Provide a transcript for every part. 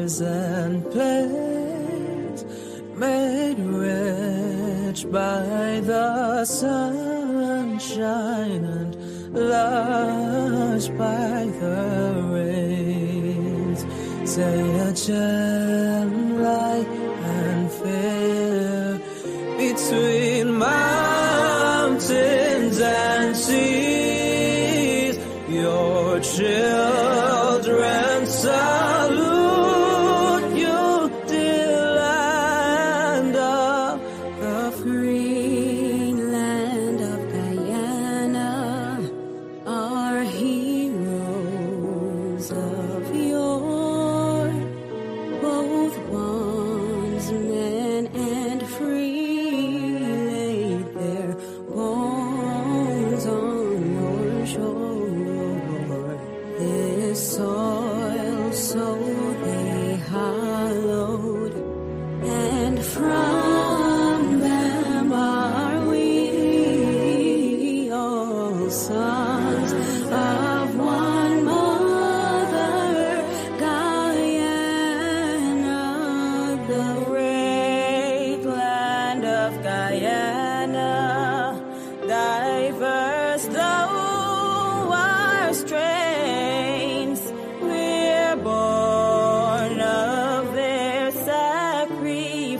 pleasant place, made rich by the sunshine and lush by the rains. Say a gem light and fair between mountains and seas. Your children salute you, dear land of the free, land of Guyana. Our heroes of yore, both bondsmen and free, laid their bones on your shore. This soil so they hallowed, and from them are we all sons of one mother, Guyana, the great land of Guyana, diverse though our strains, we're born of their sacrifice,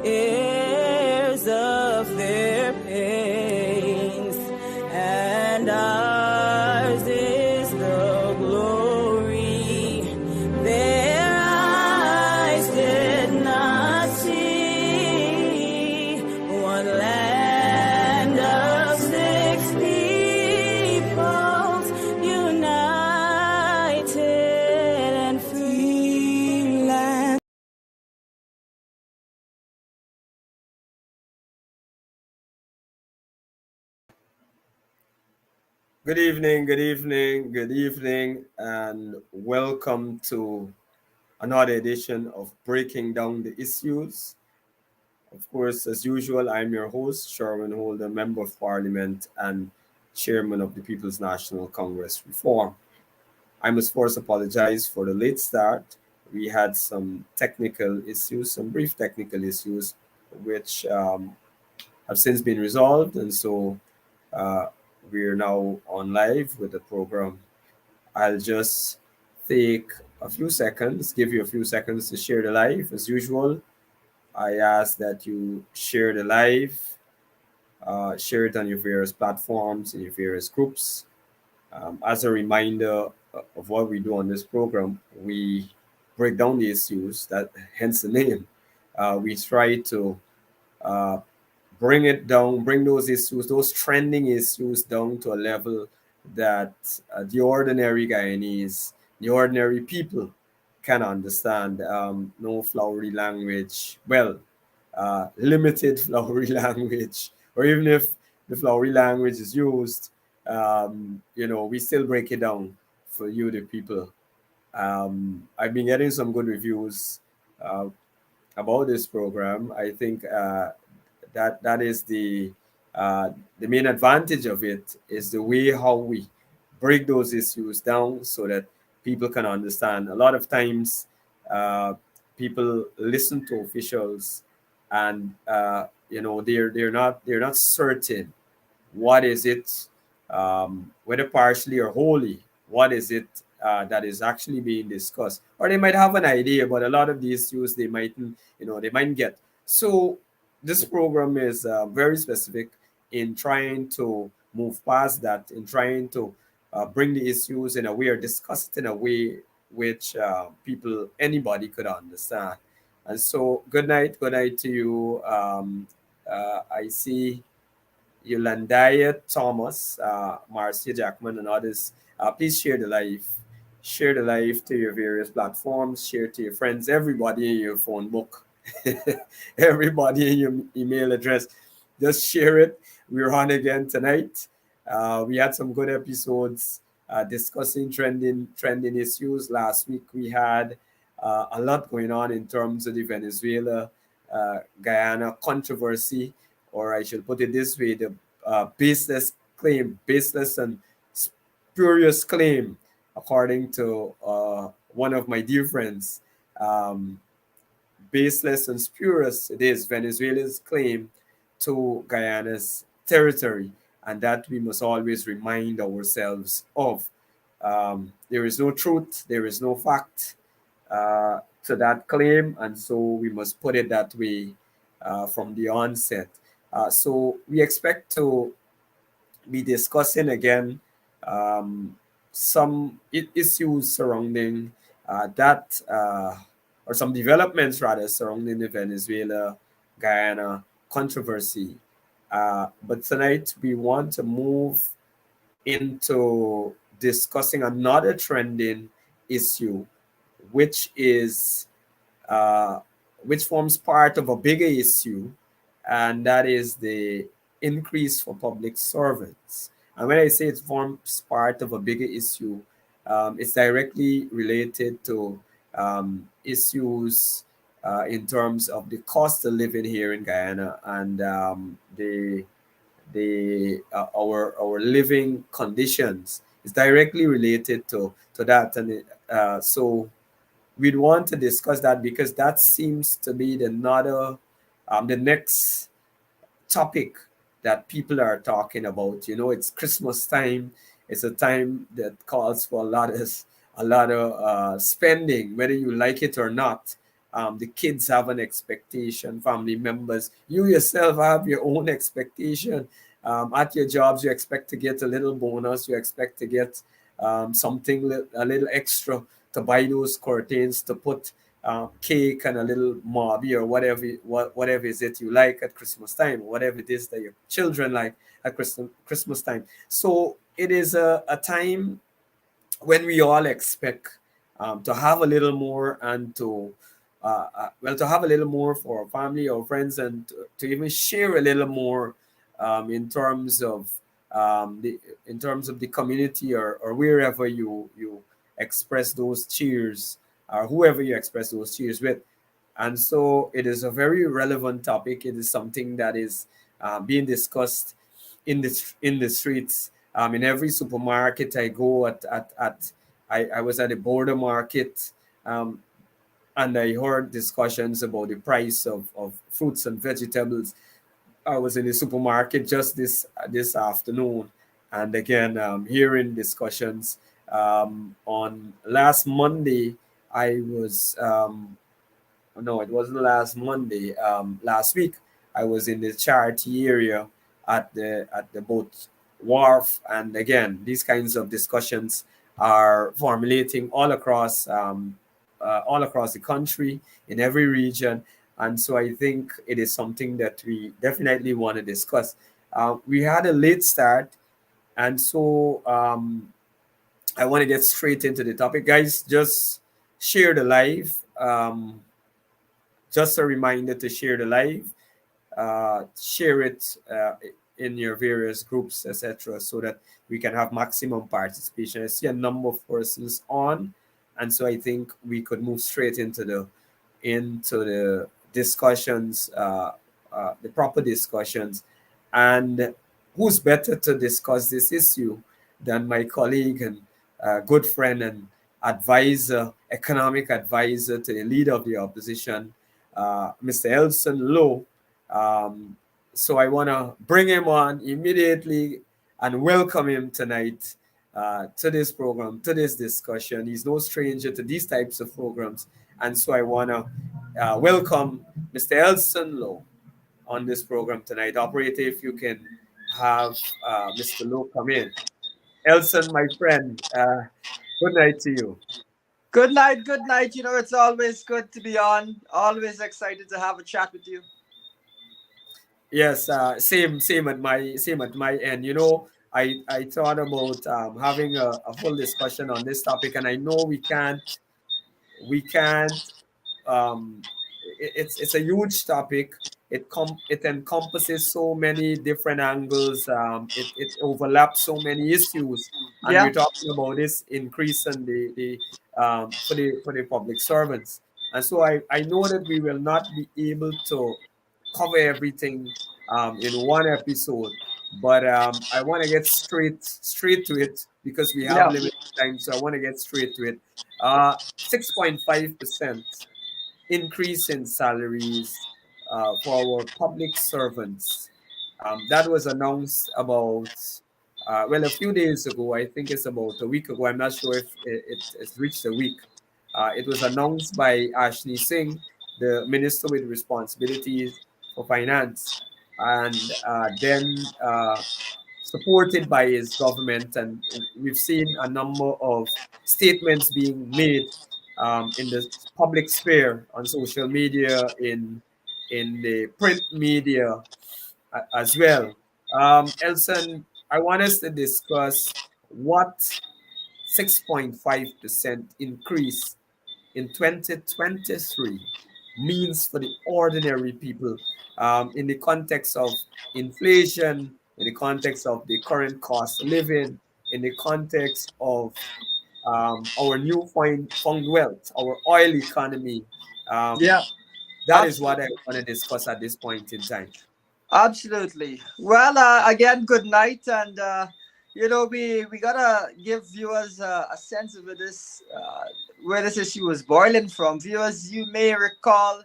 heirs of their pains, and ours is the glory their eyes did not see. One land of 6 peoples, united and free land. Good evening, and welcome to another edition of Breaking Down the Issues. Of course, as usual, I'm your host, Shurwayne Holder, Member of Parliament and Chairman of the People's National Congress Reform. I must first apologize for the late start. We had some technical issues, some brief technical issues, which have since been resolved, and so uh, we're now on live with the program. I'll just take a few seconds, give you a few seconds to share the live. As usual, I ask that you share the live, share it on your various platforms, in your various groups. As a reminder of what we do on this program, we break down the issues, that hence the name. We try to uh, bring it down, bring those issues, those trending issues down to a level that the ordinary Guyanese, the ordinary people can understand. No flowery language, well, limited flowery language, or even if the flowery language is used, we still break it down for you, the people. I've been getting some good reviews uh, about this program. I think that is the main advantage of it, is the way how we break those issues down so that people can understand. A lot of times, uh, people listen to officials, and they're not certain what is it, whether partially or wholly, what is it that is actually being discussed, or they might have an idea, but a lot of these issues they might get. So this program is very specific in trying to move past that, in trying to bring the issues in a way, or discuss it in a way which anybody could understand. And so, good night to you. I see Yolandaya Thomas, Marcia Jackman, and others. Please share the live. Share the live to your various platforms. Share to your friends, everybody in your phone book, everybody in your email address. Just share it. We're on again tonight. We had some good episodes discussing trending issues. Last week we had a lot going on in terms of the Venezuela Guyana controversy, or I should put it this way, the baseless and spurious claim, according to one of my dear friends. Um, Baseless and spurious it is Venezuela's claim to Guyana's territory, and that we must always remind ourselves of. There is no truth, there is no fact to that claim, and so we must put it that way from the onset. So we expect to be discussing again um, some issues surrounding that, or some developments rather, surrounding the Venezuela Guyana controversy. But tonight we want to move into discussing another trending issue, which is uh, which forms part of a bigger issue, and that is the increase for public servants. And when I say it forms part of a bigger issue, it's directly related to issues in terms of the cost of living here in Guyana and our living conditions. It's directly related to that, and so we'd want to discuss that because that seems to be the next topic that people are talking about. You know, it's Christmas time. It's a time that calls for a lot of spending, whether you like it or not. The kids have an expectation, family members. You yourself have your own expectation. At your jobs, you expect to get a little bonus. You expect to get something a little extra to buy those curtains, to put cake and a little mobby or whatever is it you like at Christmas time, whatever it is that your children like at Christmas time. So it is a time when we all expect to have a little more and to have a little more for our family or friends, and to even share a little more in terms of the community, or wherever you express those cheers, or whoever you express those cheers with. And so it is a very relevant topic. It is something that is being discussed in the streets. In every supermarket I go I was at a border market, um, and I heard discussions about the price of fruits and vegetables. I was in the supermarket just this afternoon, and again hearing discussions. On last Monday, I was no, it wasn't last Monday. Last week, I was in the charity area at the boat wharf, and again, these kinds of discussions are formulating all across the country, in every region, and so I think it is something that we definitely want to discuss. We had a late start, and so I want to get straight into the topic, guys. Just share the live. Just a reminder to share the live, share it in your various groups, etc., so that we can have maximum participation. I see a number of persons on, and so I think we could move straight into the discussions, the proper discussions. And who's better to discuss this issue than my colleague and good friend and advisor, economic advisor to the leader of the opposition, Mr. Elson Lowe. Um, so I want to bring him on immediately and welcome him tonight to this program, to this discussion. He's no stranger to these types of programs. And so I want to welcome Mr. Elson Lowe on this program tonight. Operator, if you can have Mr. Lowe come in. Elson, my friend, good night to you. Good night, good night. It's always good to be on. Always excited to have a chat with you. Yes, same at my end. I thought about having a full discussion on this topic, and I know we can't it's a huge topic. It encompasses so many different angles. It overlaps so many issues, and Yeah. we're talking about this increase in the for the public servants. And so I know that we will not be able to cover everything in one episode, but I want to get straight to it because we have Yeah. limited time. So I want to get straight to it. 6.5% increase in salaries for our public servants. That was announced about, well, a few days ago. I think it's about a week ago. I'm not sure if it's reached a week. It was announced by Ashley Singh, the minister with responsibilities for finance, and then supported by his government. And we've seen a number of statements being made in the public sphere, on social media, in the print media as well. Elson, I want us to discuss what 6.5% increase in 2023 means for the ordinary people, in the context of inflation, in the context of the current cost of living, in the context of our new found wealth, our oil economy. Um, Yeah. that is what I Absolutely. want to discuss at this point in time. Absolutely. Well, again, good night, and we gotta give viewers a sense of where this issue was boiling from. Viewers, you may recall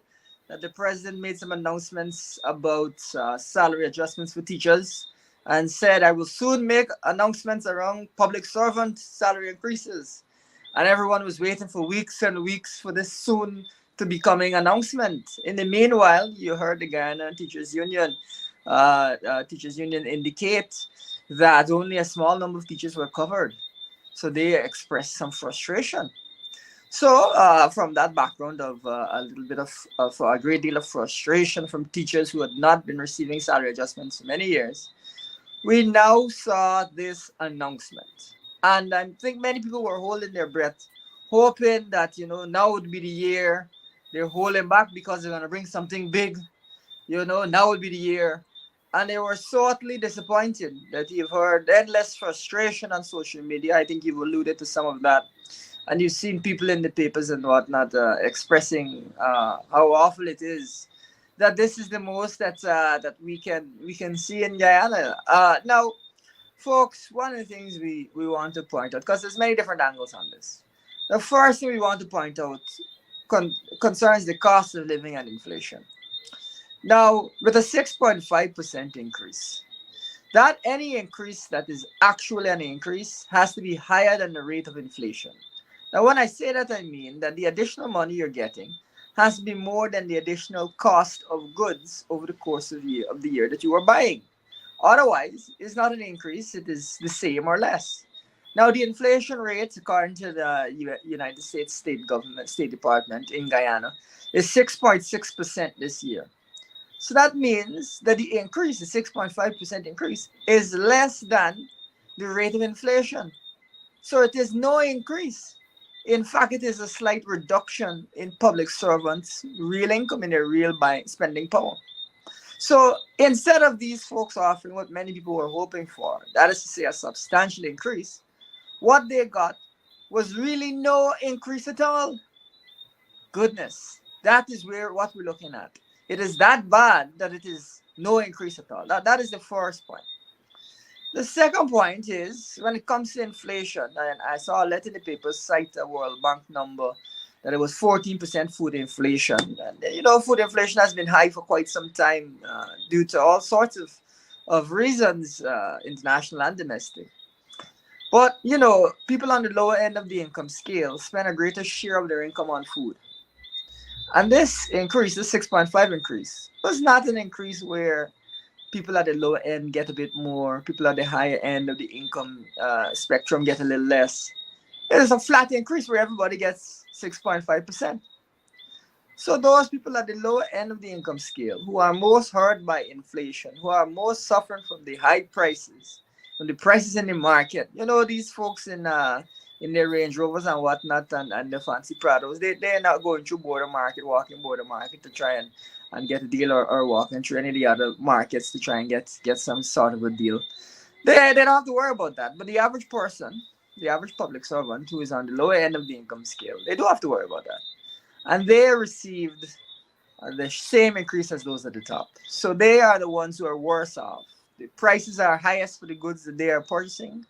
that the president made some announcements about salary adjustments for teachers, and said, "I will soon make announcements around public servant salary increases." And everyone was waiting for weeks and weeks for this soon to be coming announcement. In the meanwhile, you heard the Guyana Teachers Union indicate that only a small number of teachers were covered. So they expressed some frustration. So, from that background of a little bit of a great deal of frustration from teachers who had not been receiving salary adjustments for many years, we now saw this announcement. And I think many people were holding their breath, hoping that, now would be the year. They're holding back because they're going to bring something big. Now would be the year. And they were sorely disappointed that you've heard endless frustration on social media. I think you've alluded to some of that. And you've seen people in the papers and whatnot expressing how awful it is that this is the most that we can see in Guyana. Now, folks, one of the things we want to point out, because there's many different angles on this. The first thing we want to point out concerns the cost of living and inflation. Now, with a 6.5% increase, that any increase that is actually an increase has to be higher than the rate of inflation. Now, when I say that, I mean that the additional money you're getting has to be more than the additional cost of goods over the course of the year that you are buying. Otherwise, it's not an increase, it is the same or less. Now, the inflation rate, according to the United States State Department in Guyana, is 6.6% this year. So that means that the increase, the 6.5% increase, is less than the rate of inflation. So it is no increase. In fact, it is a slight reduction in public servants' real income, in their real buying spending power. So instead of these folks offering what many people were hoping for, that is to say, a substantial increase, what they got was really no increase at all. Goodness, that is what we're looking at. It is that bad that it is no increase at all. That is the first point. The second point is when it comes to inflation, and I saw a letter in the paper cite a World Bank number that it was 14% food inflation. And food inflation has been high for quite some time due to all sorts of reasons, international and domestic. But people on the lower end of the income scale spend a greater share of their income on food. And this increase, this 6.5 increase, was not an increase where people at the lower end get a bit more, people at the higher end of the income spectrum get a little less. It is a flat increase where everybody gets 6.5%. So those people at the lower end of the income scale who are most hurt by inflation, who are most suffering from the high prices, from the prices in the market, these folks in their Range Rovers and whatnot, and the fancy Prados, they're not going through walking border market to try and get a deal, or walking through any of the other markets to try and get some sort of a deal. They don't have to worry about that. But the average person, the average public servant who is on the lower end of the income scale, they do have to worry about that. And they received the same increase as those at the top. So they are the ones who are worse off the prices are highest for the goods that they are purchasing,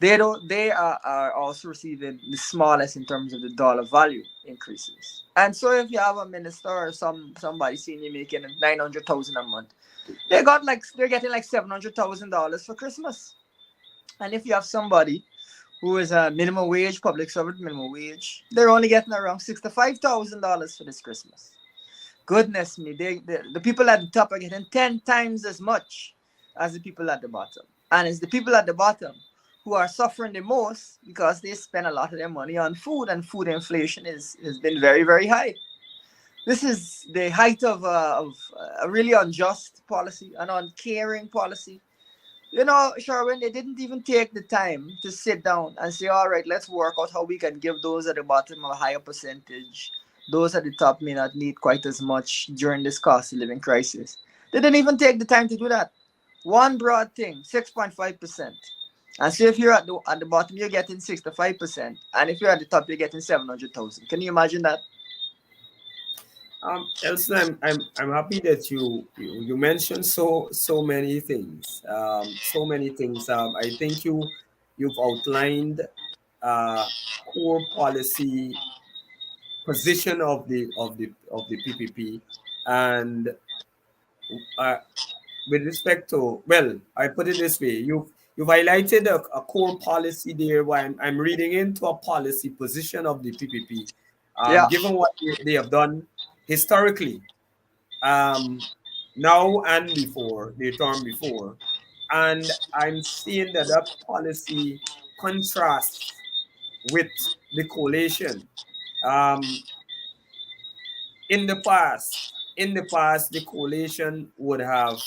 they are also receiving the smallest in terms of the dollar value increases. And so if you have a minister or somebody senior making 900,000 a month, they're getting like $700,000 for Christmas. And if you have somebody who is a minimum wage, public servant minimum wage, they're only getting around $65,000 for this Christmas. Goodness me, the people at the top are getting 10 times as much as the people at the bottom. And it's the people at the bottom who are suffering the most because they spend a lot of their money on food, and food inflation has been very, very high. This is the height of a really unjust policy, an uncaring policy. You know, Shurwayne, they didn't even take the time to sit down and say, all right, let's work out how we can give those at the bottom a higher percentage. Those at the top may not need quite as much during this cost of living crisis. They didn't even take the time to do that. One broad thing, 6.5%. And so if you're at the bottom, you're getting 65%. And if you're at the top, you're getting 700,000. Can you imagine that? Elson, I'm happy that you mentioned so many things. So many things. I think you've outlined core policy position of the PPP, and uh, with respect to, well, I put it this way: you've highlighted a core policy there. Where I'm reading into a policy position of the PPP, Yeah. given what they have done historically, um, now and before the term before, and I'm seeing that that policy contrasts with the coalition. Um, in the past, the coalition would have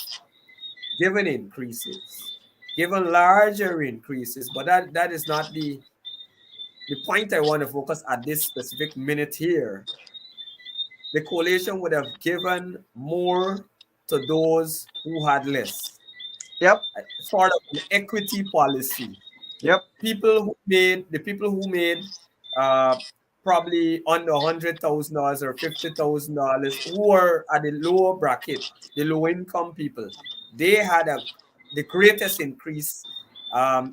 given increases, given larger increases, but that is not the point I want to focus at this specific minute here. The coalition would have given more to those who had less, Yep. sort of an equity policy. The Yep. people who made uh, probably under $100,000 or $50,000, who were at the lower bracket, the low income people, they had the greatest increase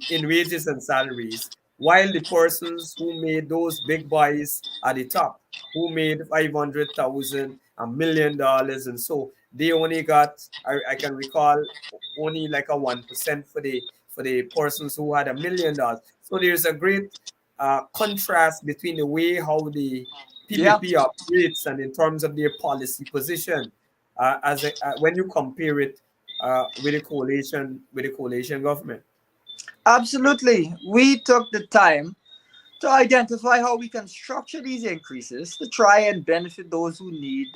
in wages and salaries, while the persons who made those big buys at the top, who made 500,000, $1 million, and so they only got, I can recall, only like a 1% for the persons who had $1 million. So there's a great contrast between the way how the Yeah. PPP operates and in terms of their policy position, when you compare it with the coalition government. Absolutely. We took the time to identify how we can structure these increases to try and benefit those who need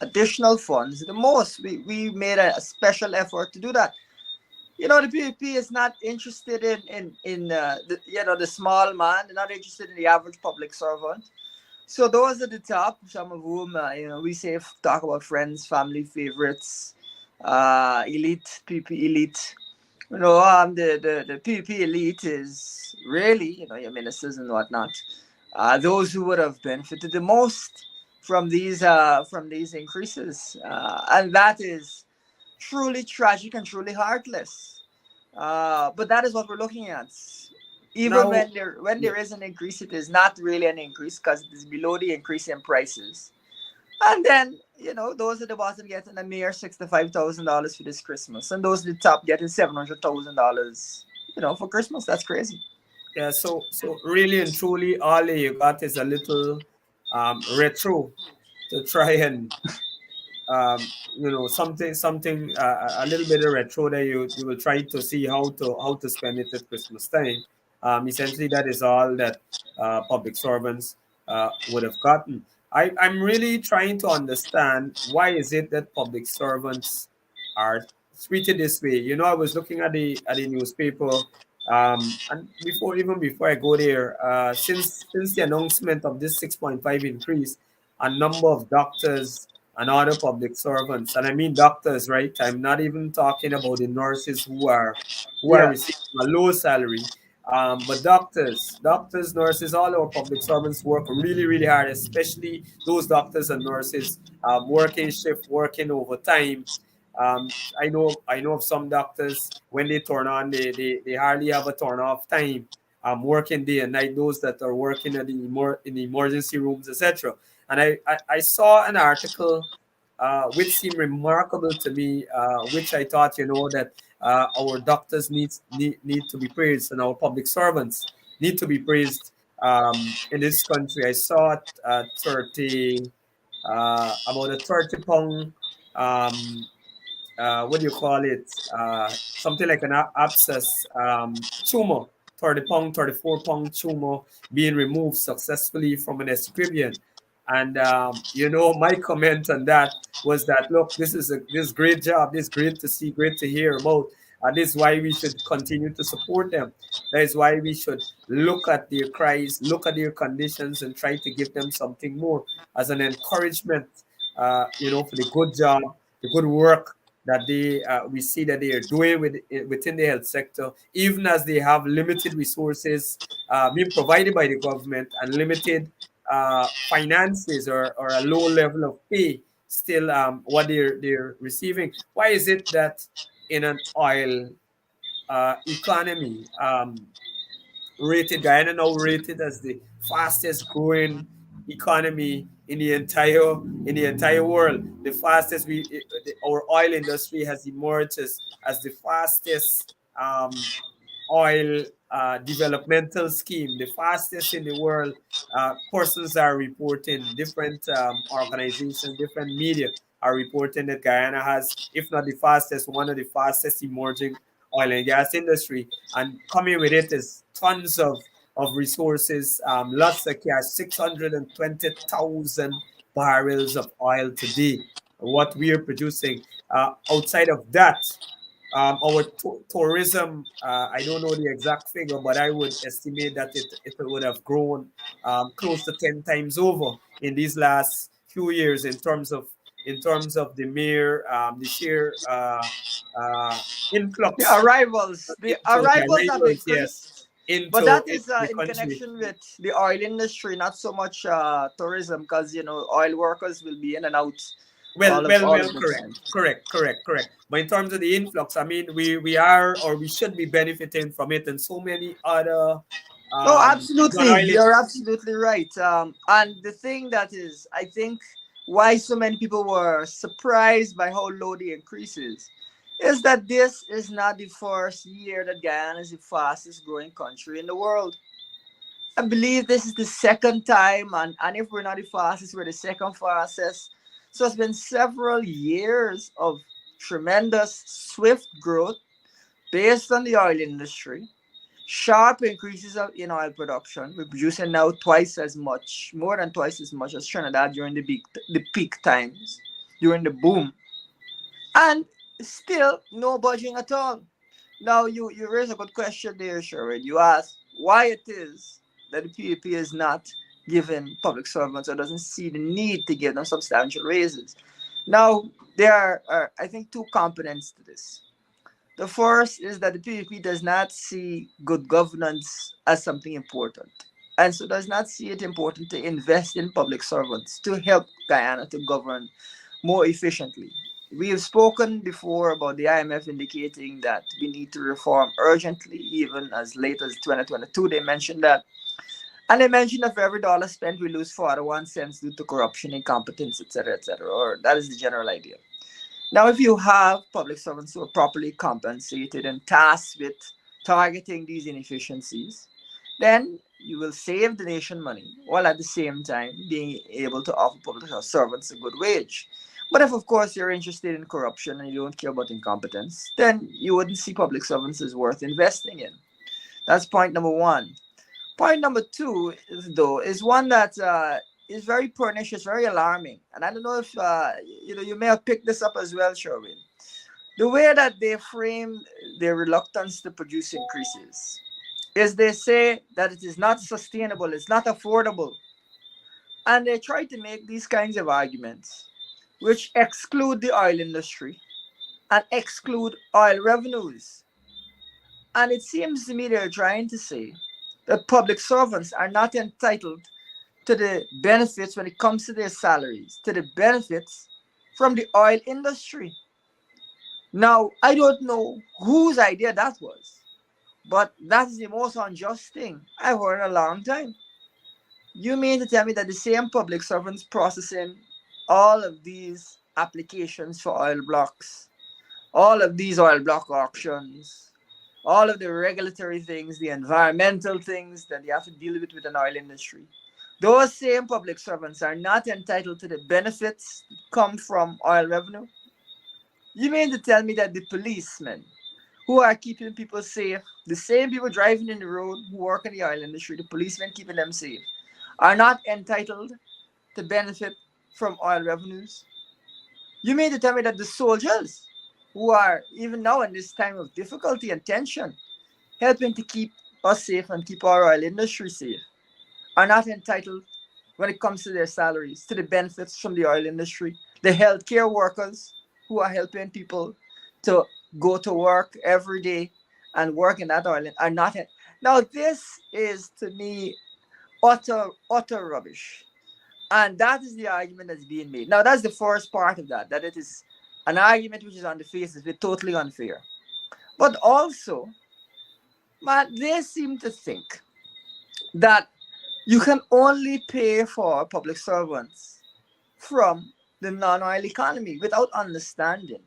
additional funds the most. We made a special effort to do that. You know, the PvP is not interested in the small man. They're not interested in the average public servant. So those at the top, some of whom we say talk about friends, family, favorites, elite, PvP elite. The PvP elite is really, your ministers and whatnot. Those who would have benefited the most from these increases, and that is truly tragic and truly heartless. But that is what we're looking at. Even Now, when there yeah, is an increase, it is not really an increase because it is below the increase in prices. And then, those at the bottom getting a mere $65,000 for this Christmas, and those at the top getting $700,000, for Christmas. That's crazy. yeah. So really and truly, all you got is a little retro to try and something a little bit of retro that you will try to see how to spend it at Christmas time. Essentially, that is all that public servants would have gotten. I'm really trying to understand why is it that public servants are treated this way. I was looking at the newspaper, and even before I go there, since the announcement of this 6.5 increase, a number of doctors and other public servants, and I mean doctors, right? I'm not even talking about the nurses who are Yeah. receiving a low salary, but doctors, nurses, all our public servants work really, really hard, especially those doctors and nurses working shift, working overtime. I know of some doctors when they turn on, they hardly have a turn off time. Working day and night, those that are working at in the emergency rooms, etc. And I saw an article which seemed remarkable to me, which I thought, that our doctors need to be praised and our public servants need to be praised in this country. I saw 30, about a 30 pound, um, what do you call it? Something like an abscess tumor, 30 pound, 34 pound tumor being removed successfully from an escribian. And my comment on that was that, look, this great job, this great to see, great to hear about. And this is why we should continue to support them. That is why we should look at their cries, look at their conditions, and try to give them something more as an encouragement, for the good job, the good work that we see that they are doing within the health sector, even as they have limited resources being provided by the government and limited finances, or a low level of pay, still what they're receiving. Why is it that in an oil economy, Guyana now rated as the fastest growing economy in the entire world. The fastest our oil industry has emerged as the fastest oil developmental scheme, the fastest in the world. Persons are reporting, different organizations, different media are reporting that Guyana has, if not the fastest, one of the fastest emerging oil and gas industry. And coming with it is tons of resources, lots of cash, 620,000 barrels of oil today, what we are producing. Outside of that, our tourism, I don't know the exact figure, but I would estimate that it would have grown close to 10 times over in these last few years in terms of the sheer The influx arrivals, the of arrivals have arrivals, yes, increased, but into that is the in country. connection with the oil industry, not so much tourism, because oil workers will be in and out Well, well, all well, of the correct, time. correct, correct, correct. But in terms of the influx, I mean, we are, or we should be benefiting from it, and so many other No, non-oil. absolutely, you're absolutely right. And the thing that is, I think, why so many people were surprised by how low the increase is that this is not the first year that Guyana is the fastest growing country in the world. I believe this is the second time, and if we're not the fastest, we're the second fastest. So it's been several years of tremendous, swift growth based on the oil industry, sharp increases in oil production. We're producing now twice as much, more than twice as much as Trinidad during the peak times, during the boom, and still no budging at all. Now you raise a good question there, Sherwood. You ask why it is that the PAP is not giving public servants, or doesn't see the need to give them substantial raises. Now there are I think two components to this. The first is that the PPP does not see good governance as something important, and so does not see it important to invest in public servants to help Guyana to govern more efficiently. We have spoken before about the IMF indicating that we need to reform urgently, even as late as 2022. They mentioned that. And they mentioned that for every dollar spent, we lose 41 cents due to corruption, incompetence, etc., etc. Or that is the general idea. Now, if you have public servants who are properly compensated and tasked with targeting these inefficiencies, then you will save the nation money while at the same time being able to offer public servants a good wage. But if, of course, you're interested in corruption and you don't care about incompetence, then you wouldn't see public servants as worth investing in. That's point number one. Point number two, though, is one that is very pernicious, very alarming. And I don't know if you may have picked this up as well, Sherwin. The way that they frame their reluctance to produce increases is they say that it is not sustainable, it's not affordable. And they try to make these kinds of arguments, which exclude the oil industry and exclude oil revenues. And it seems to me they're trying to say that public servants are not entitled to the benefits when it comes to their salaries, to the benefits from the oil industry. Now, I don't know whose idea that was, but that's the most unjust thing I've heard in a long time. You mean to tell me that the same public servants processing all of these applications for oil blocks, all of these oil block auctions, all of the regulatory things, the environmental things that you have to deal with an oil industry, those same public servants are not entitled to the benefits that come from oil revenue? You mean to tell me that the policemen who are keeping people safe, the same people driving in the road who work in the oil industry, the policemen keeping them safe, are not entitled to benefit from oil revenues? You mean to tell me that the soldiers, who are even now in this time of difficulty and tension, helping to keep us safe and keep our oil industry safe, are not entitled, when it comes to their salaries, to the benefits from the oil industry? The healthcare workers who are helping people to go to work every day and work in that oil are not. Now, this is to me utter rubbish. And that is the argument that's being made. Now, that's the first part of that, that it is an argument which is on the face of it totally unfair. But also, man, they seem to think that you can only pay for public servants from the non-oil economy without understanding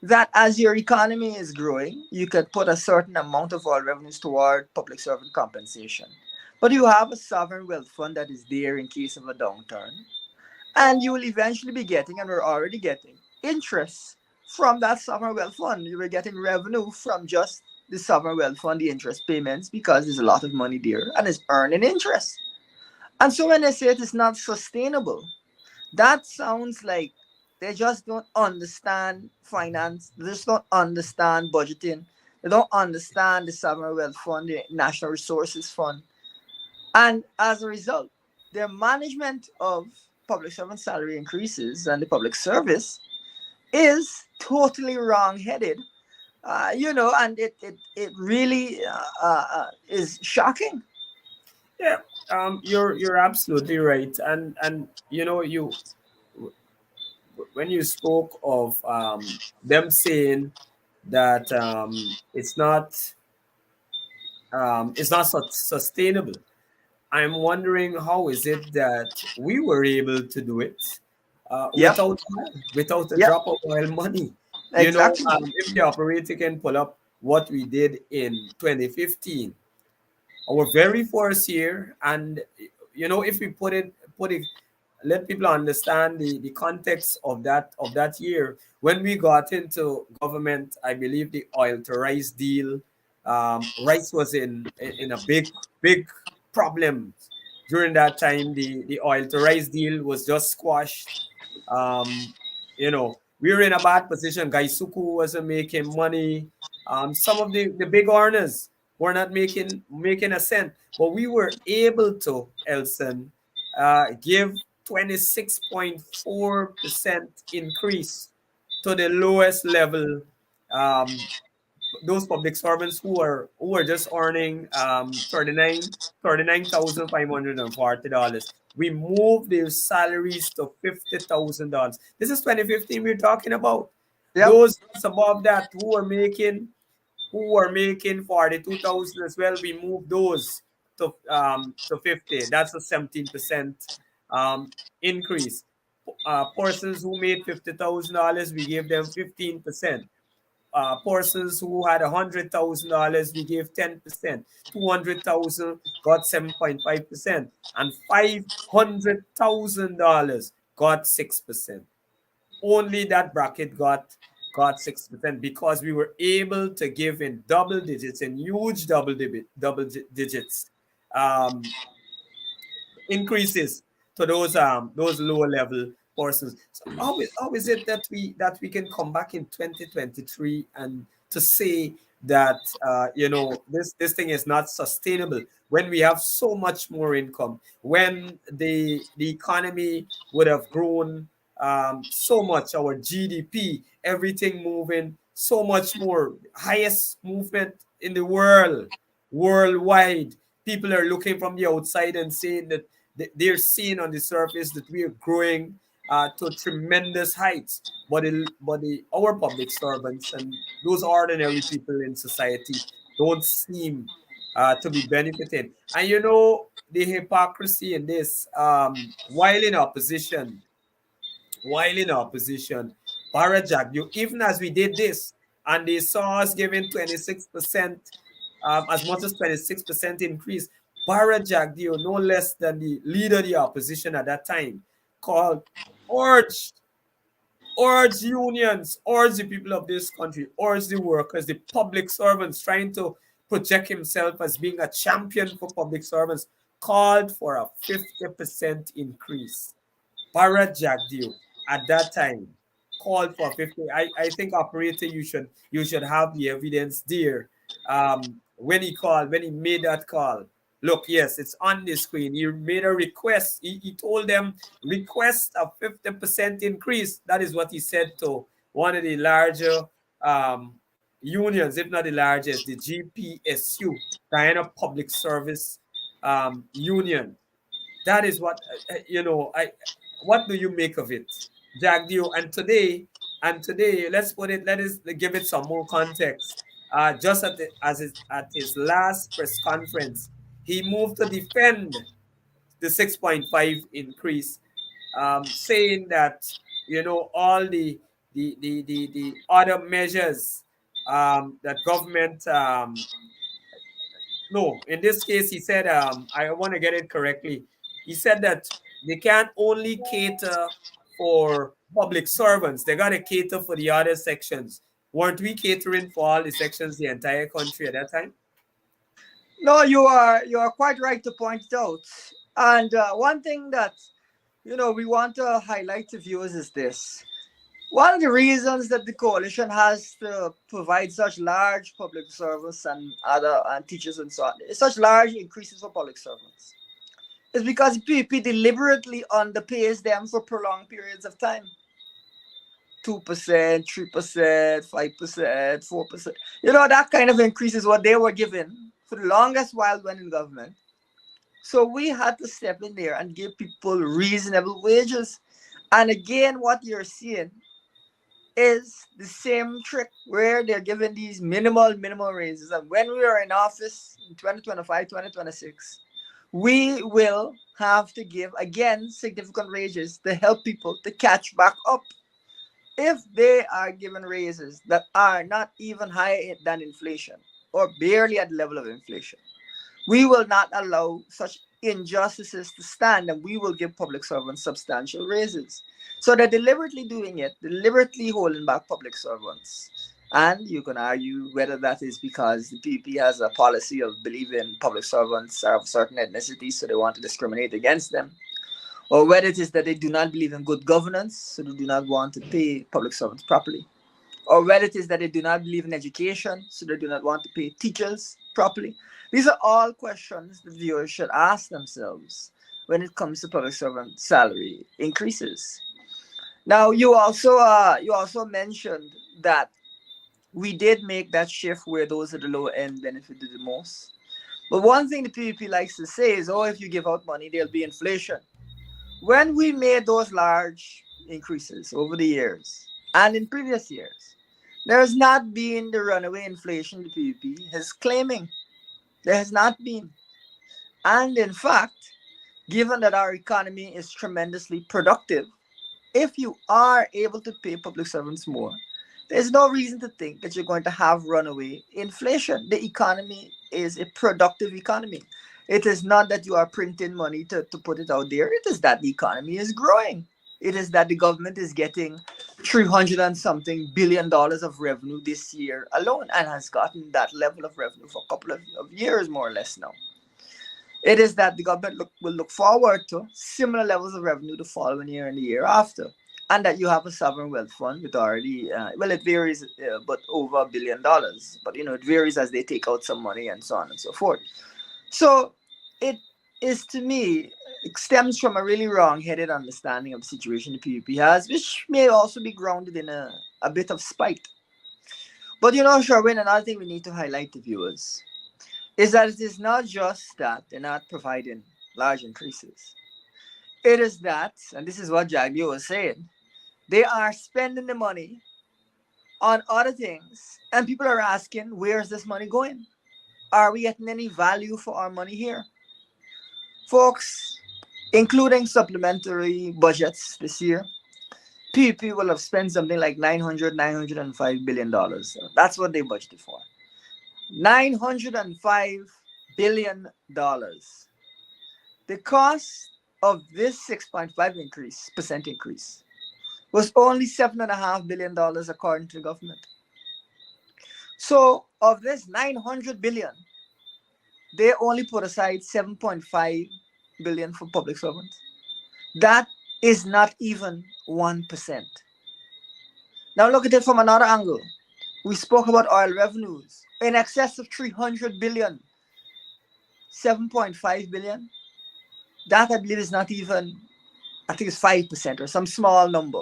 that as your economy is growing, you could put a certain amount of oil revenues toward public servant compensation. But you have a sovereign wealth fund that is there in case of a downturn. And you will eventually be getting, and we're already getting, interest from that sovereign wealth fund. You were getting revenue from just the sovereign wealth fund, the interest payments, because there's a lot of money there and it's earning interest. And so when they say it is not sustainable, that sounds like they just don't understand finance. They just don't understand budgeting. They don't understand the sovereign wealth fund, the national resources fund. And as a result, their management of public servant salary increases and the public service is totally wrong-headed. And it really is shocking. Yeah, you're absolutely right, and when you spoke of them saying that it's not sustainable. I'm wondering how is it that we were able to do it Yep, without a yep, drop of oil money. exactly. If the operator can pull up what we did in 2015, our very first year, and if we put it let people understand the context of that year when we got into government. I believe the oil to rice deal, rice was in a big problem during that time. The oil to rice deal was just squashed. We were in a bad position. Gaisuku wasn't making money. Some of the big earners were not making a cent, but we were able to, Elson, give 26.4% increase to the lowest level. Um, those public servants who are just earning 39,540 dollars. We moved their salaries to $50,000. This is 2015 we're talking about. Yep, Those above that who are making 42,000 as well, we move those to 50. That's a 17% um, increase. Persons who made $50,000, we gave them 15%. Persons who had $100,000, we gave 10%. 200,000 got 7.5%, and $500,000 got 6%. Only that bracket got 6% because we were able to give in double digits, in huge double digits, um, increases to those lower level persons. So how is it that we can come back in 2023 and to say that this thing is not sustainable when we have so much more income, when the economy would have grown so much, our GDP, everything moving so much more, highest movement in the world, worldwide. People are looking from the outside and saying that they're seeing on the surface that we are growing to tremendous heights. Our public servants and those ordinary people in society don't seem to be benefited. And you know the hypocrisy in this, while in opposition, Barajak, you even as we did this, and they saw us giving 26%, as much as 26% increase. Barajak, you no less than the leader of the opposition at that time, called urged urge unions, urge the people of this country, urge the workers, the public servants, trying to project himself as being a champion for public servants, called for a 50% increase. Bharat Jagdeo at that time called for 50. I think operator, you should have the evidence there. When he made that call. Look, yes, it's on the screen. He made a request. He told them request a 50% increase. That is what he said to one of the larger um, unions, if not the largest, the GPSU, Guyana Public Service Union. That is what I what do you make of it, Jagdio? And today, let's put it. Let us give it some more context. Just at his last press conference, he moved to defend the 6.5 increase, saying that all the other measures that government no, in this case, he said, I want to get it correctly. He said that they can't only cater for public servants, they got to cater for the other sections. Weren't we catering for all the sections, the entire country at that time? No, you are quite right to point it out. And one thing that we want to highlight to viewers is this. One of the reasons that the coalition has to provide such large public servants and other and teachers and so on, such large increases for public servants, is because the PPP deliberately underpays them for prolonged periods of time. 2%, 3%, 5%, 4%. That kind of increase is what they were given for the longest while when in government. So we had to step in there and give people reasonable wages. And again, what you're seeing is the same trick where they're giving these minimal raises. And when we are in office in 2025, 2026, we will have to give again significant raises to help people to catch back up. If they are given raises that are not even higher than inflation or barely at the level of inflation, we will not allow such injustices to stand, and we will give public servants substantial raises. So they're deliberately doing it, deliberately holding back public servants. And you can argue whether that is because the PP has a policy of believing public servants are of certain ethnicities, so they want to discriminate against them, or whether it is that they do not believe in good governance, so they do not want to pay public servants properly, or whether it is that they do not believe in education, so they do not want to pay teachers properly. These are all questions the viewers should ask themselves when it comes to public servant salary increases. Now, you also mentioned that we did make that shift where those at the lower end benefited the most. But one thing the PVP likes to say is, oh, if you give out money, there'll be inflation. When we made those large increases over the years and in previous years, there has not been the runaway inflation the PVP is claiming. There has not been. And in fact, given that our economy is tremendously productive, if you are able to pay public servants more, there's no reason to think that you're going to have runaway inflation. The economy is a productive economy. It is not that you are printing money to put it out there. It is that the economy is growing. It is that the government is getting 300 and something billion dollars of revenue this year alone, and has gotten that level of revenue for a couple of years, more or less now. It is that the government will look forward to similar levels of revenue the following year and the year after. And that you have a sovereign wealth fund with already, it varies, but over $1 billion. But, it varies as they take out some money and so on and so forth. So it is, to me, it stems from a really wrong-headed understanding of the situation the PVP has, which may also be grounded in a bit of spite. But, Shurwayne, another thing we need to highlight to viewers is that it is not just that they're not providing large increases. It is that, and this is what Jagdio was saying, they are spending the money on other things, and people are asking, where's this money going? Are we getting any value for our money here? Folks, including supplementary budgets this year, PP will have spent something like 905 billion dollars. That's what they budgeted for. $905 billion. The cost of this 6.5 percent increase was only $7.5 billion according to the government. So of this 900 billion, they only put aside 7.5 billion for public servants. That is not even 1%. Now look at it from another angle. We spoke about oil revenues in excess of 300 billion, 7.5 billion. That I believe is not even, I think it's 5% or some small number.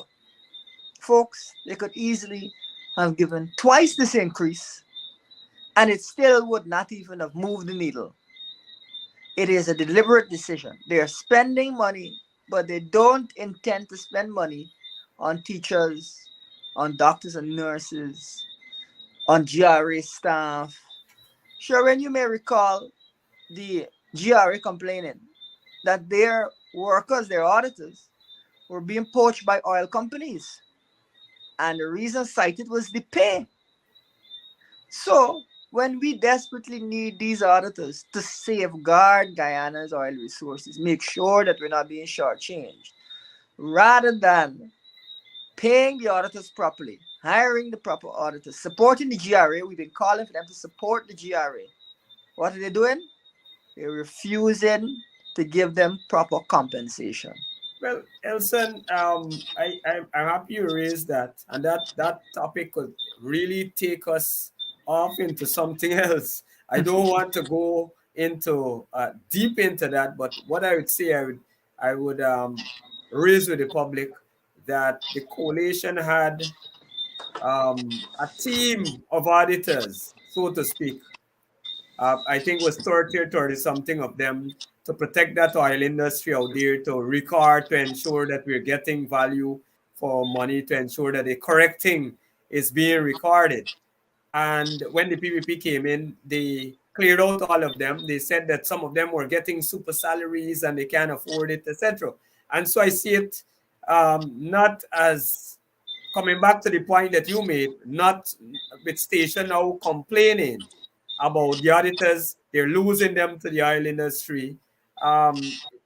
Folks, they could easily have given twice this increase and it still would not even have moved the needle. It is a deliberate decision. They are spending money, but they don't intend to spend money on teachers, on doctors and nurses, on GRA staff. Sure, when you may recall the GRA complaining that their workers, their auditors, were being poached by oil companies. And the reason cited was the pay. So, when we desperately need these auditors to safeguard Guyana's oil resources, make sure that we're not being shortchanged, rather than paying the auditors properly, hiring the proper auditors, supporting the GRA, we've been calling for them to support the GRA. What are they doing? They're refusing to give them proper compensation. Well, Elson, I'm happy you raised that, and that topic could really take us off into something else. I don't want to go into deep into that, but what I would say, I would raise with the public that the coalition had a team of auditors, so to speak. I think it was 30 or 30 something of them to protect that oil industry out there, to record, to ensure that we're getting value for money, to ensure that the correct thing is being recorded. And when the PPP came in, they cleared out all of them. They said that some of them were getting super salaries and they can't afford it, etc. And so I see it not as, coming back to the point that you made, not with Station now complaining about the auditors, they're losing them to the oil industry. Um,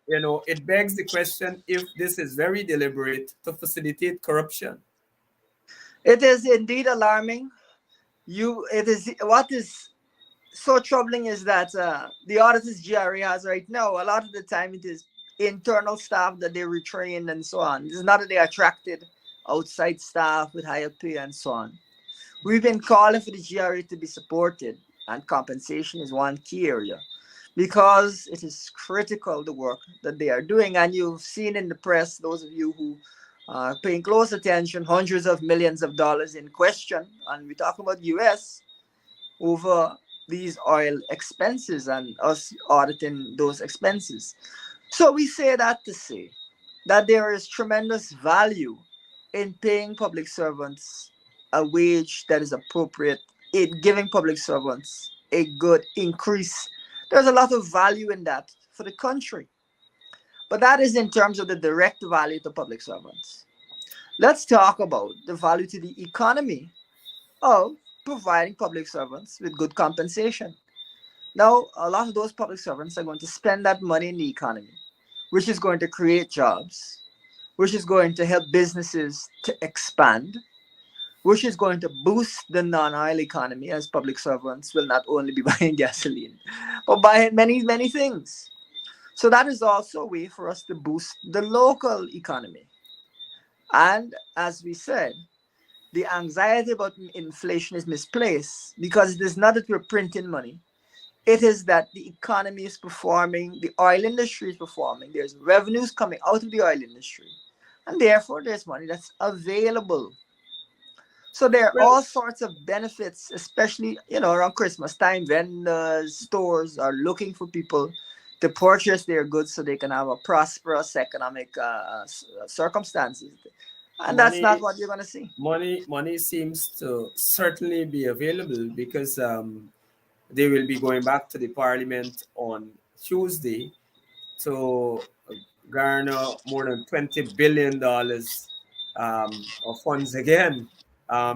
it begs the question if this is very deliberate to facilitate corruption. It is indeed alarming. It is what is so troubling is that the auditors GRA has right now, a lot of the time it is internal staff that they retrain and so on. It's not that they attracted outside staff with higher pay and so on. We've been calling for the GRA to be supported, and compensation is one key area because it is critical, the work that they are doing. And you've seen in the press, those of you who are paying close attention, hundreds of millions of dollars in question, and we're talking about US, over these oil expenses and us auditing those expenses. So we say that to say that there is tremendous value in paying public servants a wage that is appropriate, in giving public servants a good increase. There's a lot of value in that for the country. But that is in terms of the direct value to public servants. Let's talk about the value to the economy of providing public servants with good compensation. Now, a lot of those public servants are going to spend that money in the economy, which is going to create jobs, which is going to help businesses to expand, which is going to boost the non-oil economy, as public servants will not only be buying gasoline, but buying many, many things. So that is also a way for us to boost the local economy. And as we said, the anxiety about inflation is misplaced because it is not that we're printing money. It is that the economy is performing, the oil industry is performing, there's revenues coming out of the oil industry, and therefore there's money that's available. So there are Well, all sorts of benefits, especially around Christmas time. Vendors, stores are looking for people to purchase their goods so they can have a prosperous economic circumstances. And that's not Money, what you're going to see. money seems to certainly be available because they will be going back to the parliament on Tuesday to garner more than $20 billion of funds again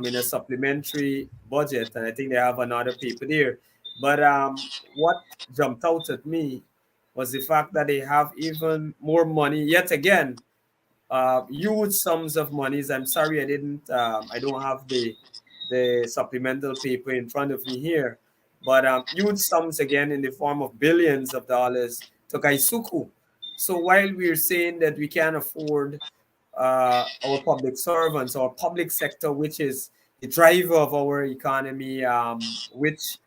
in a supplementary budget, and I think they have another paper there. But what jumped out at me was the fact that they have even more money yet again, huge sums of monies. I'm sorry I didn't. I don't have the supplemental paper in front of me here, but huge sums again in the form of billions of dollars to Kaisuku. So while we're saying that we can't afford our public servants, our public sector, which is the driver of our economy, which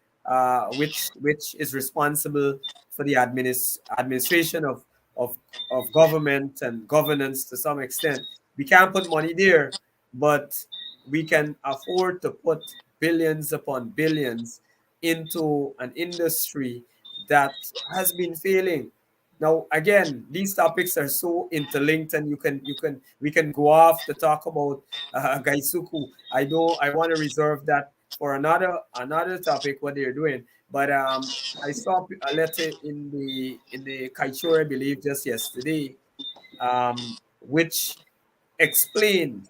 is responsible for the administration of of government and governance to some extent. We can't put money there, but we can afford to put billions upon billions into an industry that has been failing. Now, again, these topics are so interlinked, and we can go off to talk about Gaisuku. I want to reserve that for another topic what they're doing. But I saw a letter in the Kaichur, I believe, just yesterday, which explained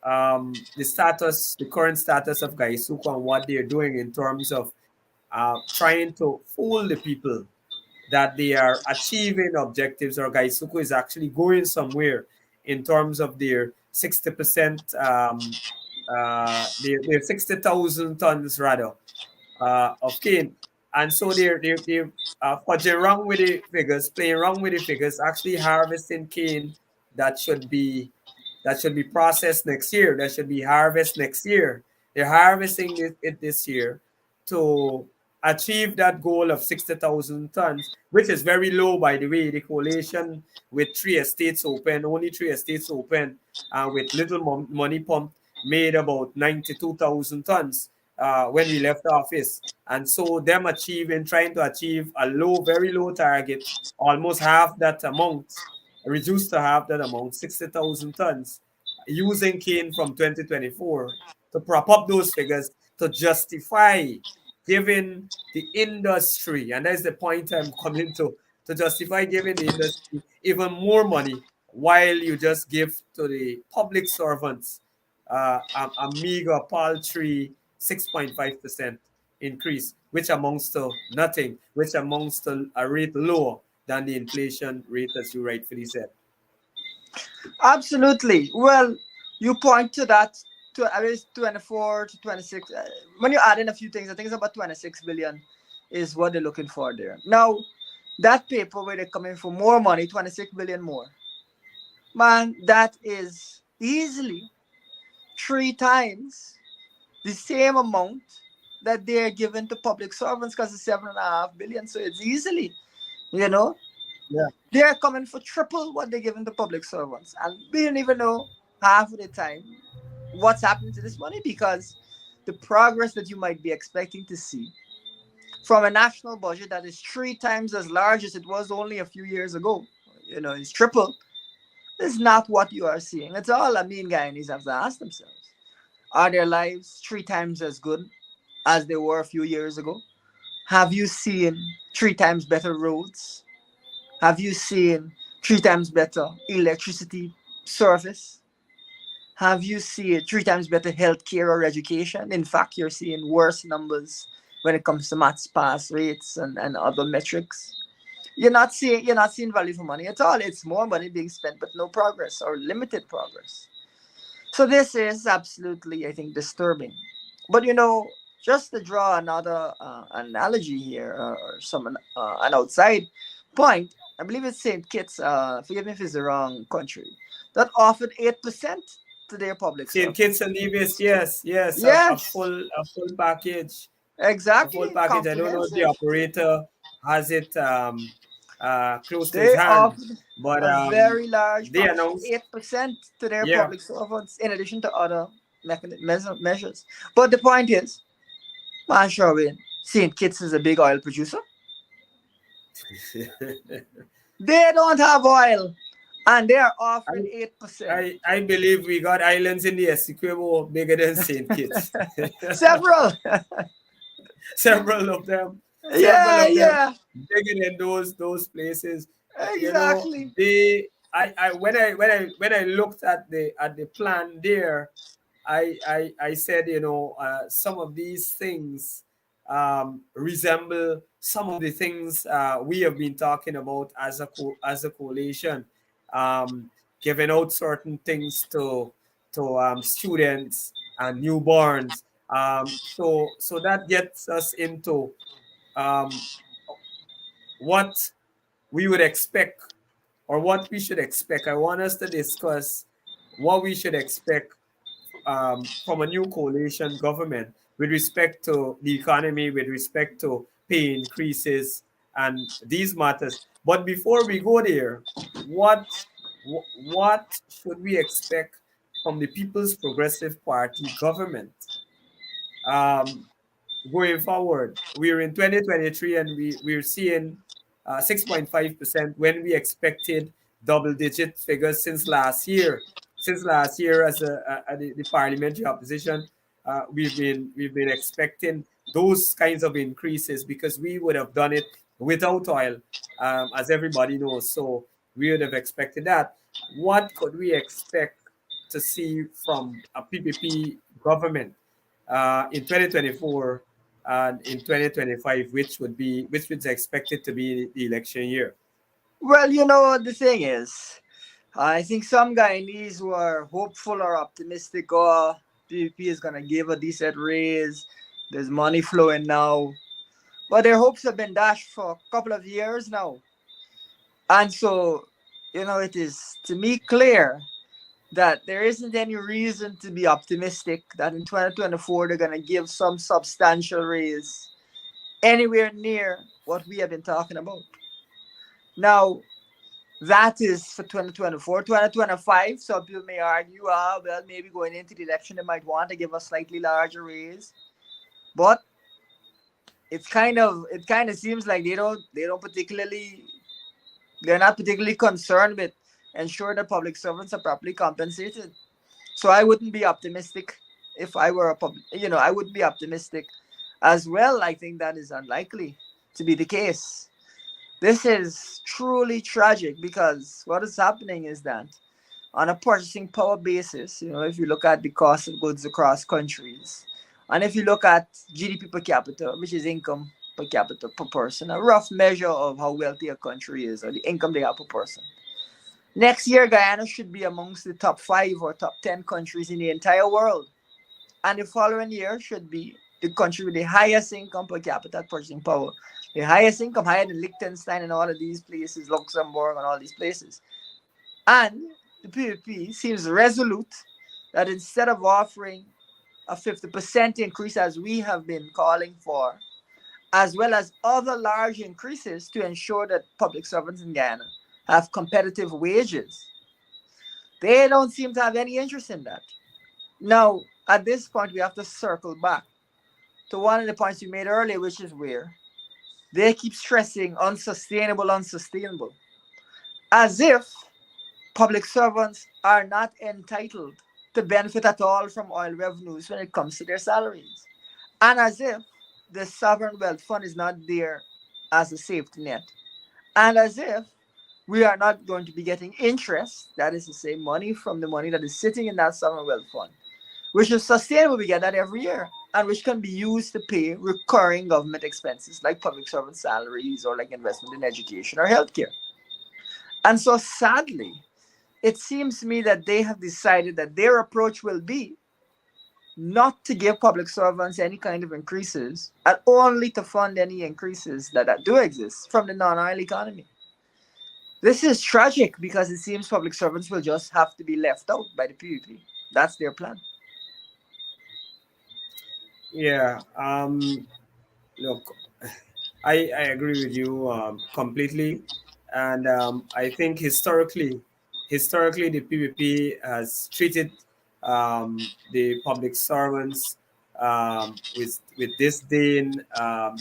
the current status of Gaisuku and what they're doing in terms of trying to fool the people that they are achieving objectives, or Gaisuku is actually going somewhere in terms of their 60%, their 60,000 tons rather of cane. And so they're fudging wrong with the figures, playing wrong with the figures, actually harvesting cane that should be processed next year, that should be harvested next year. They're harvesting it this year to achieve that goal of 60,000 tons, which is very low, by the way. The coalition with three estates open, only three estates open, with little money pumped, made about 92,000 tons when we left office. And so them trying to achieve a very low target, almost half that amount, reduced to half that amount, 60,000 tons, using cane from 2024 to prop up those figures to justify giving the industry, and that's the point I'm coming to justify giving the industry even more money while you just give to the public servants a meager, paltry 6.5% increase, which amounts to nothing, which amounts to a rate lower than the inflation rate, as you rightfully said. Absolutely. Well, you point to that to I mean, 24 to 26. When you add in a few things, I think it's about 26 billion is what they're looking for there. Now, that paper where they're coming for more money, 26 billion more, man, that is easily 3 times the same amount that they're given to public servants, because it's 7.5 billion. So it's easily, you know, Yeah. they're coming for triple what they're giving to public servants. And we don't even know half of the time what's happening to this money, because the progress that you might be expecting to see from a national budget that is 3 times as large as it was only a few years ago, it's triple, is not what you are seeing. It's all Guyanese have to ask themselves. Are their lives 3 times as good as they were a few years ago? Have you seen 3 times better roads? Have you seen 3 times better electricity service? Have you seen 3 times better healthcare or education? In fact, you're seeing worse numbers when it comes to maths pass rates and other metrics. You're not seeing value for money at all. It's more money being spent, but no progress or limited progress. So this is absolutely, I think, disturbing. But just to draw another analogy here, or an outside point, I believe it's St. Kitts. Forgive me if it's the wrong country, that offered 8% to their public St. servants. Kitts and Nevis, yes, Yes, a full package. A full exactly, package. I don't know if the comprehensive. operator has it close to his They hand, offered but a very large they package, announced, 8% to their yeah, public servants, in addition to other measures. But the point is, man, Shurwayne, St. Kitts is a big oil producer. They don't have oil, and they are offering I, 8%. I believe we got islands in the Essequibo bigger than St. Kitts. Several. Several of them, several Yeah, of them yeah, bigger than those places. You know, exactly. they I when I looked at the plan there, I said, you know, some of these things resemble some of the things we have been talking about as as a coalition, um, giving out certain things to students and newborns. So that gets us into um, what we would expect or what we should expect. I want us to discuss what we should expect from a new coalition government with respect to the economy, with respect to pay increases and these matters. But before we go there, what what should we expect from the People's Progressive Party government? Um, Going forward. We're in 2023 and we're seeing 6.5% when we expected double digit figures since last year. Since last year, as the parliamentary opposition, we've been expecting those kinds of increases because we would have done it without oil, as everybody knows. So we would have expected that. What could we expect to see from a PPP government in 2024 and in 2025, which is expected to be the election year? Well, you know what the thing is. I think some Guyanese were hopeful or optimistic. Oh, PVP is gonna give a decent raise. There's money flowing now, but their hopes have been dashed for a couple of years now, and so it is to me clear that there isn't any reason to be optimistic that in 2024 they're gonna give some substantial raise anywhere near what we have been talking about. Now, that is for 2024. 2025, some people may argue, well, maybe going into the election, they might want to give a slightly larger raise. But it kind of seems like they're not particularly concerned with ensure that public servants are properly compensated. So I wouldn't be optimistic if I were I wouldn't be optimistic as well. I think that is unlikely to be the case. This is truly tragic because what is happening is that on a purchasing power basis, if you look at the cost of goods across countries, and if you look at GDP per capita, which is income per capita per person, a rough measure of how wealthy a country is or the income they have per person. Next year, Guyana should be amongst the top 5 or top 10 countries in the entire world. And the following year should be the country with the highest income per capita purchasing power. The highest income, higher than Liechtenstein and all of these places, Luxembourg and all these places. And the PPP seems resolute that instead of offering a 50% increase as we have been calling for, as well as other large increases to ensure that public servants in Guyana have competitive wages, they don't seem to have any interest in that. Now, at this point, we have to circle back to one of the points you made earlier, which is where they keep stressing unsustainable, unsustainable, as if public servants are not entitled to benefit at all from oil revenues when it comes to their salaries, and as if the sovereign wealth fund is not there as a safety net, and as if we are not going to be getting interest, that is to say, money from the money that is sitting in that sovereign wealth fund, which is sustainable. We get that every year, and which can be used to pay recurring government expenses like public servant salaries or like investment in education or healthcare. And so, sadly, it seems to me that they have decided that their approach will be not to give public servants any kind of increases and only to fund any increases that do exist from the non-oil economy. This is tragic because it seems public servants will just have to be left out by the PVP. That's their plan. Yeah. Look, I agree with you completely, and I think historically the PPP has treated the public servants with disdain.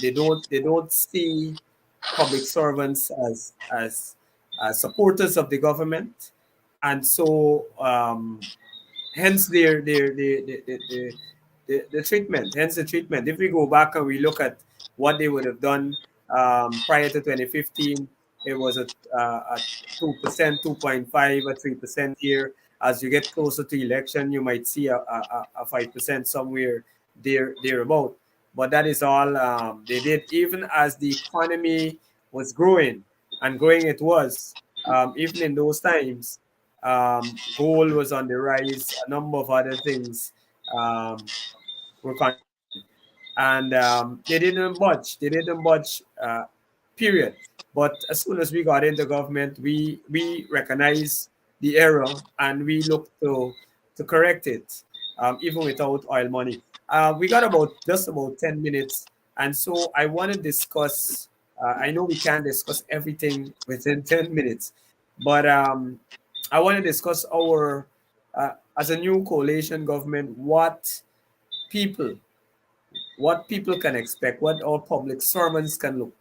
They don't see public servants as supporters of the government, and so hence the treatment, hence the treatment. If we go back and we look at what they would have done prior to 2015, it was a 2%, 2.5, a 3% here. As you get closer to election, you might see a 5% somewhere thereabout. But that is all they did, even as the economy was growing, and growing it was, even in those times. Gold was on the rise, a number of other things um, were contributing, and they didn't budge. They didn't budge. Period. But as soon as we got into government, we recognized the error and we looked to correct it, even without oil money. We got about just about 10 minutes, and so I want to discuss. I know we can't discuss everything within 10 minutes, but I want to discuss our as a new coalition government, people people can expect, what our public servants can look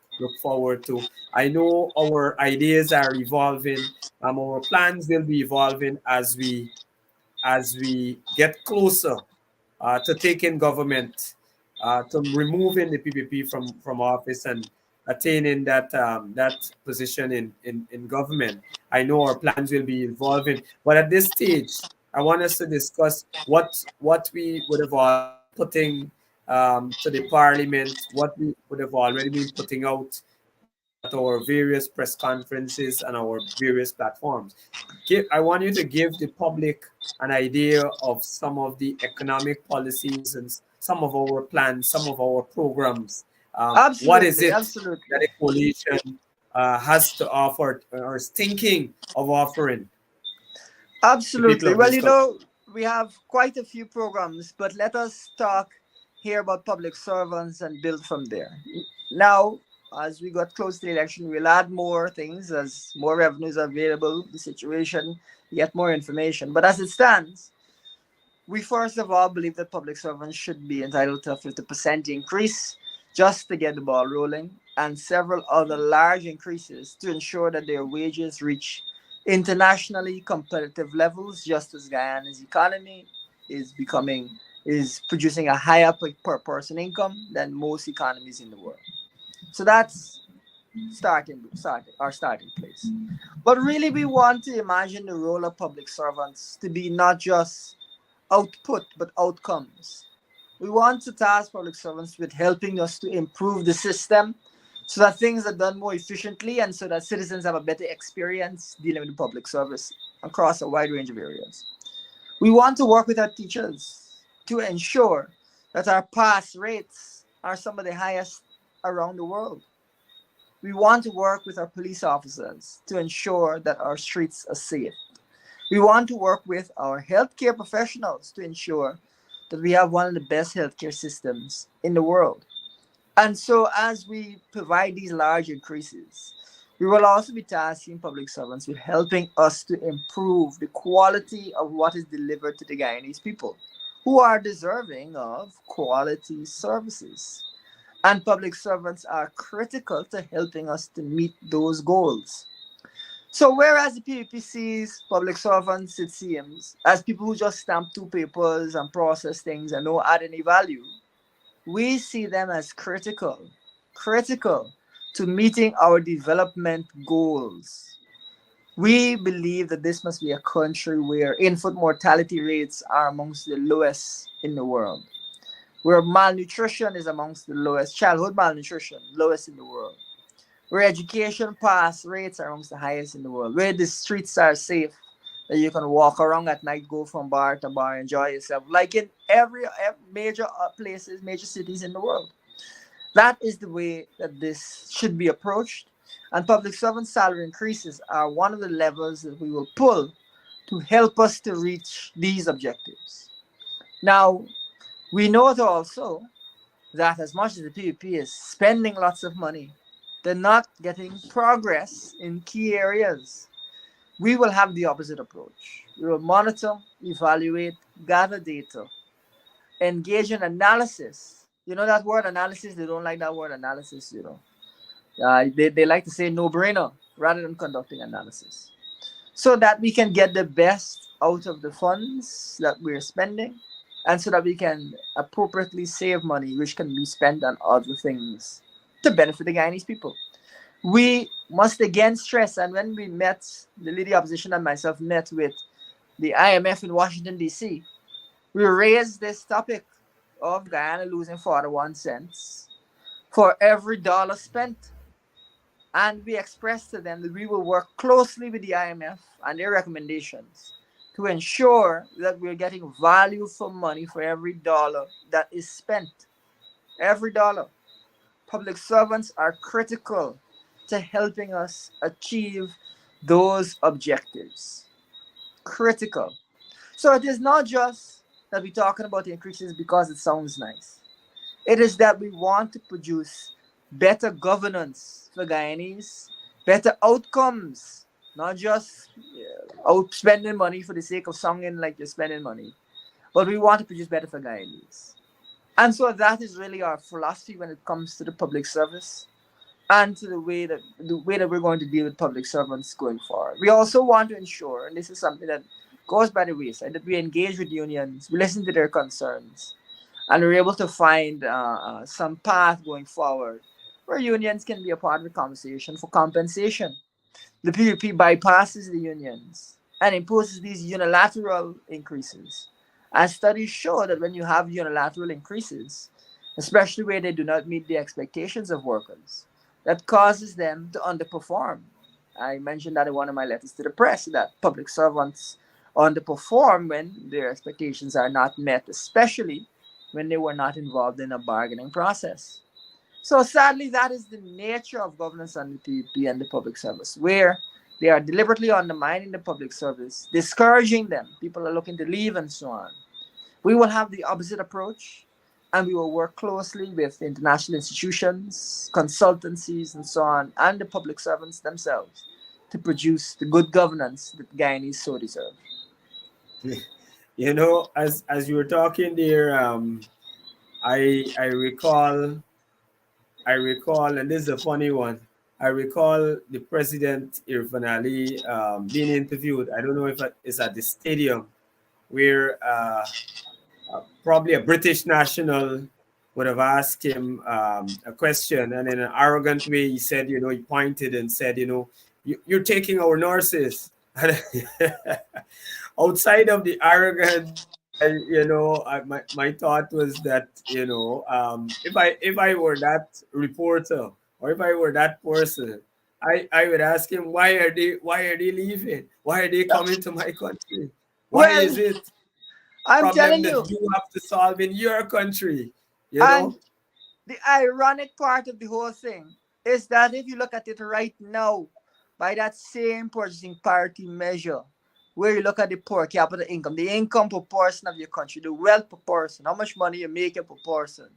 forward to. I know our ideas are evolving. Our plans will be evolving as we get closer to taking government, to removing the PPP from office and attaining that position in government. I know our plans will be evolving, but at this stage, I want us to discuss what we would have already putting to the parliament, what we would have already been putting out at our various press conferences and our various platforms. I want you to give the public an idea of some of the economic policies and some of our plans, some of our programs. What is Absolutely, it that absolutely. a coalition has to offer or is thinking of offering the people Absolutely. of Well, this country? we have quite a few programs, but let us talk here about public servants and build from there. Now, as we got close to the election, we'll add more things as more revenues are available, the situation, get more information. But as it stands, we first of all believe that public servants should be entitled to a 50% increase just to get the ball rolling, and several other large increases to ensure that their wages reach internationally competitive levels, just as Guyana's economy is becoming is producing a higher per person income than most economies in the world. So that's our starting place. But really, we want to imagine the role of public servants to be not just output but outcomes. We want to task public servants with helping us to improve the system so that things are done more efficiently and so that citizens have a better experience dealing with the public service across a wide range of areas. We want to work with our teachers to ensure that our pass rates are some of the highest around the world. We want to work with our police officers to ensure that our streets are safe. We want to work with our healthcare professionals to ensure that we have one of the best healthcare systems in the world. And so, as we provide these large increases, we will also be tasking public servants with helping us to improve the quality of what is delivered to the Guyanese people, who are deserving of quality services. And public servants are critical to helping us to meet those goals. So, whereas the PVP sees public servants, it seems, as people who just stamp two papers and process things and don't add any value, we see them as critical to meeting our development goals. We believe that this must be a country where infant mortality rates are amongst the lowest in the world, where malnutrition is amongst the lowest, childhood malnutrition, lowest in the world, where education pass rates are amongst the highest in the world, where the streets are safe, that you can walk around at night, go from bar to bar, enjoy yourself, like in every major places, major cities in the world. That is the way that this should be approached. And public servant salary increases are one of the levers that we will pull to help us to reach these objectives. Now, we know also that as much as the PVP is spending lots of money, they're not getting progress in key areas. We will have the opposite approach. We will monitor, evaluate, gather data, engage in analysis. You know that word analysis? They don't like that word analysis. They like to say no-brainer rather than conducting analysis, so that we can get the best out of the funds that we're spending, and so that we can appropriately save money, which can be spent on other things to benefit the Guyanese people. We must again stress, and when we met, the leader opposition and myself met with the IMF in Washington, D.C., we raised this topic of Guyana losing 41 cents for every dollar spent. And we expressed to them that we will work closely with the IMF and their recommendations to ensure that we're getting value for money for every dollar that is spent. Every dollar. Public servants are critical to helping us achieve those objectives. Critical. So it is not just that we're talking about the increases because it sounds nice. It is that we want to produce better governance for Guyanese, better outcomes, not just out spending money for the sake of sounding like you're spending money, but we want to produce better for Guyanese. And so that is really our philosophy when it comes to the public service and to the way that we're going to deal with public servants going forward. We also want to ensure, and this is something that goes by the wayside, that we engage with unions, we listen to their concerns, and we're able to find some path going forward where unions can be a part of the conversation for compensation. The PUP bypasses the unions and imposes these unilateral increases. And studies show that when you have unilateral increases, especially where they do not meet the expectations of workers, that causes them to underperform. I mentioned that in one of my letters to the press, that public servants underperform when their expectations are not met, especially when they were not involved in a bargaining process. So sadly, that is the nature of governance on the PUP and the public service, where they are deliberately undermining the public service, discouraging them. People are looking to leave and so on. We will have the opposite approach, and we will work closely with international institutions, consultancies, and so on, and the public servants themselves to produce the good governance that Guyanese so deserve. You know, as you were talking there, I recall, and this is a funny one. I recall the president Irfan Ali being interviewed. I don't know if it's at the stadium where probably a British national would have asked him a question, and in an arrogant way, he said, you know, he pointed and said, you know, you're taking our nurses. Outside of the arrogance, my thought was that, you know, if I were that reporter or if I were that person, I would ask him, why are they leaving? Why are they coming to my country? Why Well, is it I'm problem telling that you, you have to solve in your country? You and know? the ironic part of the whole thing is that if you look at it right now, by that same purchasing parity measure, where you look at the per capita income, the income proportion of your country, the wealth proportion, how much money you make in proportion,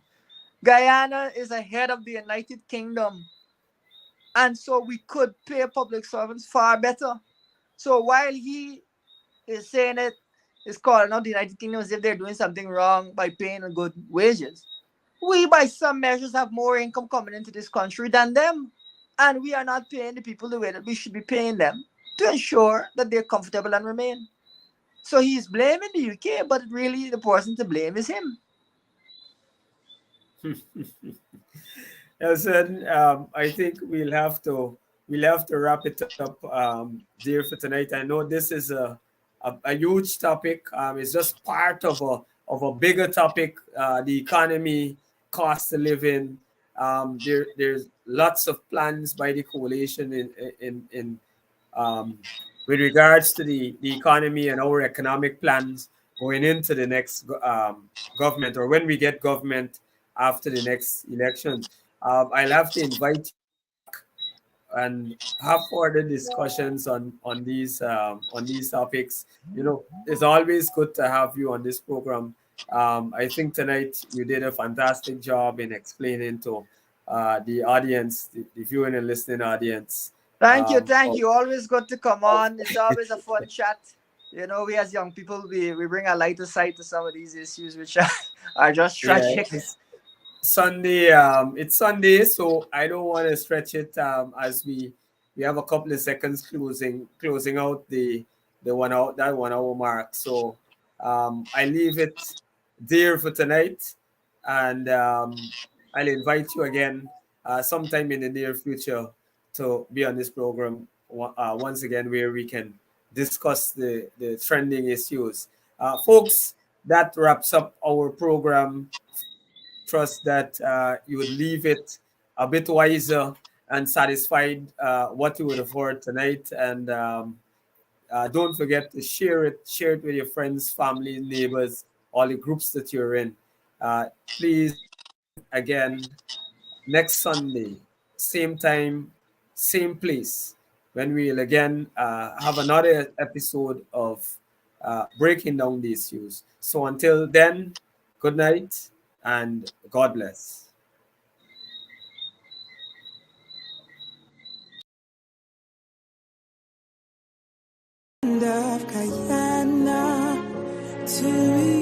Guyana is ahead of the United Kingdom. And so we could pay public servants far better. So while he is saying it, is calling out the United Kingdom as if they're doing something wrong by paying good wages, we, by some measures, have more income coming into this country than them. And we are not paying the people the way that we should be paying them to ensure that they're comfortable and remain. So he's blaming the UK, but really the person to blame is him. Elson, I think we'll have to wrap it up there for tonight. I know this is a huge topic. It's just part of a bigger topic, the economy, cost of living. There's lots of plans by the coalition in with regards to the economy and our economic plans going into the next government, or when we get government after the next elections. I'll have to invite you and have further discussions on these topics. You know, it's always good to have you on this program. I think tonight you did a fantastic job in explaining to the audience, the viewing and listening audience. Thank you, thank Of, you. Always good to come of on. It's always a fun chat. You know, we as young people, we bring a lighter side to some of these issues which are just tragic. yes, Sunday, it's Sunday, so I don't want to stretch it as we have a couple of seconds closing out the 1 hour, that 1 hour mark. So I leave it there for tonight, and I'll invite you again sometime in the near future to be on this program once again, where we can discuss the trending issues. Folks, that wraps up our program. Trust that you would leave it a bit wiser and satisfied what you would have heard tonight. And don't forget to share it with your friends, family, neighbors, all the groups that you're in. Please tune in again next Sunday, same time, same place, when we'll again have another episode of breaking down the issues. So until then, good night and God bless. Of Guyana to